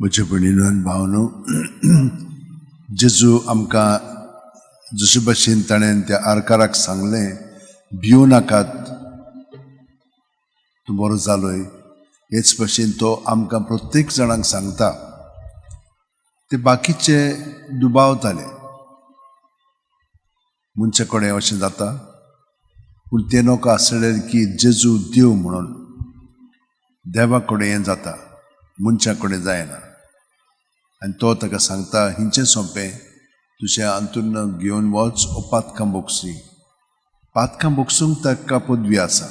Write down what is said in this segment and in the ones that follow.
म्हज्या भयणीनो आनी भावनो, जेजू आमकां जशे भाशेन ताणें त्या आरकाराक सांगलें, भिवू नाकात, तूं बरो जालोय, हेच भाशेन तो आमकां प्रत्येक जाणांक सांगता. ते बाकीचे दुबावताले, मनशा कडेन अशें जाता, पूण ते नोका आसले की जेजू देव म्हणून देवा कडेन हें जाता, मनशा कडेन जायना. आनी तो ताका सांगता, हिंचें सोंपें, तुजें अंतून घेवन वच पातकां बोगसी. पातकां बोगसूंक ताका पदवी आसा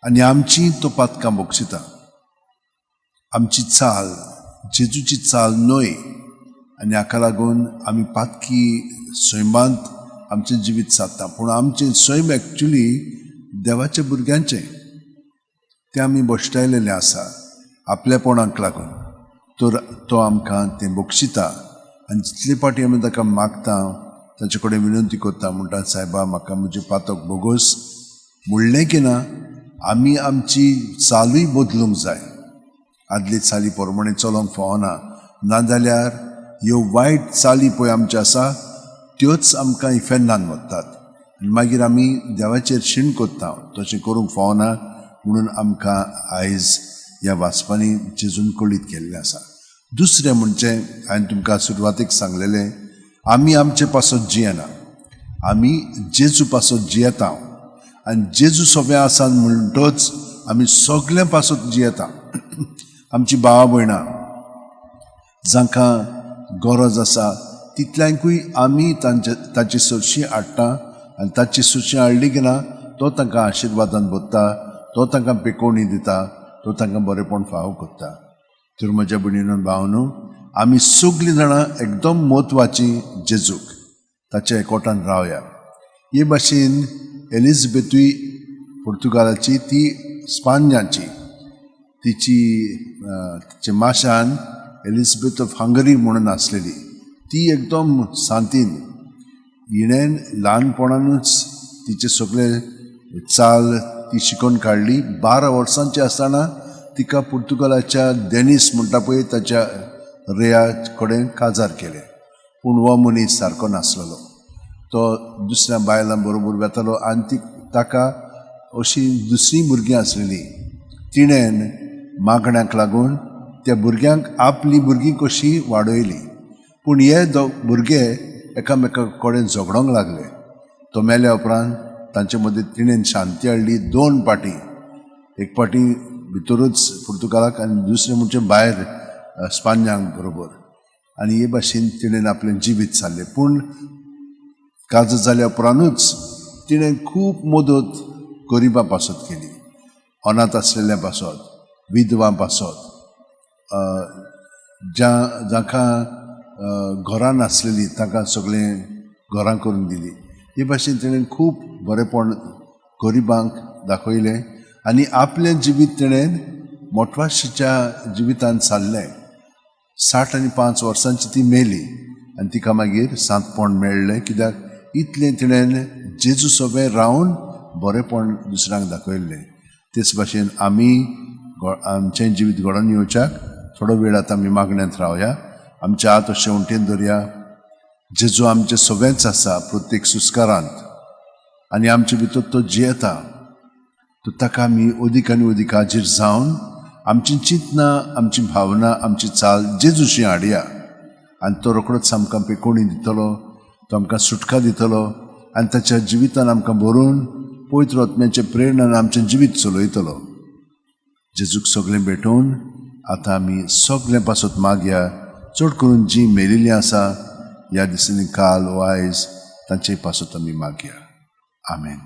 आनी आमची तो पातकां बोगसिता. आमची चाल जेजूची चाल न्हय, आनी हाका लागून आमी पातकी सैमांत आमचें जिवीत सादता. पूण आमचें सैम एक्चुली देवाच्या भुरग्यांचें, तें आमी बोश्टायलेलें आसा आपलेपणाक लागून. तर तो आमकां तें बोगसिता आनी जितले पाटी आमी ताका मागता, ताचे कडेन विनंती करता, म्हणटा सायबा म्हाका म्हजें पातक बोगोस. म्हणलें की ना, आमी आमची चालूय बदलूंक जाय. आदले चाली प्रमाणें चलोंक फावना, नाजाल्यार ह्यो वायट चाली पळय आमच्यो आसा, त्योच आमकां इफेन्नान व्हरतात आनी मागीर आमी देवाचेर शीण कोत्ता. तशें करूंक फावना, म्हणून आमकां आयज ह्या वाचपांनी जेजून कळीत केल्लें आसा. दुसरें म्हणजे हांवें तुमकां सुरवातेक सांगलेलें, आमी आमचे पासत जियेना, आमी जेजू पासत जियेता. आनी जेजू सोबे आसा म्हणटच आमी सगळ्या पासत जियेता. आमची भावा भयणां जांकां गरज आसा तितल्यांकूय आमी ताची सरशी हाडटा, आनी ताची सरशी हाडली की ना, तो तांकां आशिर्वादान भरता, तो तांकां पेकोवणी दिता, तो तांकां बरेपण फावो करता. तर म्हज्या भयणीनो भावनो, आमी सगळीं जाणां एकदम म्हत्वाची जेजूक, ताच्या एकवटान रावया. हे भाशेन एलिझाबेथूय पुर्तुगालाची, ती स्पान्याची, तिचे माशान एलिझाबेथ ऑफ हंगरी म्हणून आसलेली, ती एकदम सांतीन. हिणें ल्हानपणानूच तिचे सगळे चाल ती शिकून काडली. 12 वर्सांची आसतना तिका पुर्तुगालाच्या देनीस म्हणटा पळय ताच्या रेया कडेन काजार केलें. पूण हो मनीस सारको नासलेलो, तो दुसऱ्या बायलां बरोबर वेतालो आनी ताका अशी दुसरी भुरगीं आसलेलीं. तिणेन मागण्याक लागून त्या भुरग्यांक आपली भुरगीं कशी वाडयली. पूण हे भुरगे एकामेका कडेन झगडोंक लागले. तो मेल्या उपरांत तांचे मदीं तिणेन शांती हाडली 2 पाटी. एक पाटी भितरूच पुर्तुगालाक आनी दुसरें म्हणजे भायर स्पान्यांक बरोबर. आनी हे भाशेन तिणेन आपलें जिवीत चाललें. पूण काजार जाल्या उपरांतूच तिणें खूब मदत गरिबां पासत केली, अनाथ आसलेल्या पासत, विधवां पासत, जांकां घरां नासलेलीं तांकां सगळें घरां करून दिलीं. हे भाशेन तिणेन खूब बरेपण गरिबांक दाखयलें आनी आपलें जिवीत तिणेन मोठवाशीच्या जिवितान चाललें. 65 वर्सांची ती मेली आनी तिका मागीर सांतपण मेळ्ळें. कित्याक इतलें तिणेन जेजू सोबे रावन बरेपण दुसऱ्यांक दाखयल्लें. तेच भाशेन आमी आमचें जिवीत घडोवन येवच्याक थोडो वेळ आतां आमी मागण्यांत रावया. आमचे हात अशें उंटेन दवरया. जेजू आमचें सगळेंच आसा प्रत्येक सुस्कारांत, आनी आमचे भितर तो जियेता. तो ताका आमी अदीक आनी अदीक हाजीर जावन आमची चिंतना, आमची भावना, आमची चाल जेजूशी हाडया. आनी तो रोखडोच आमकां पेकोवणी दितलो, तो आमकां सुटका दितलो आनी ताच्या जिवितान आमकां भरून पवित्र आत्म्याचे प्रेरणान आमचें जिवीत चलयतलो. जेजूक सगळें भेटून आतां आमी सगळें पासत मागया. चड करून जीं मेलिल्लीं आसा ह्या दिसांनी काल वा आयज तांचे पासत आमी मागया. आमेन.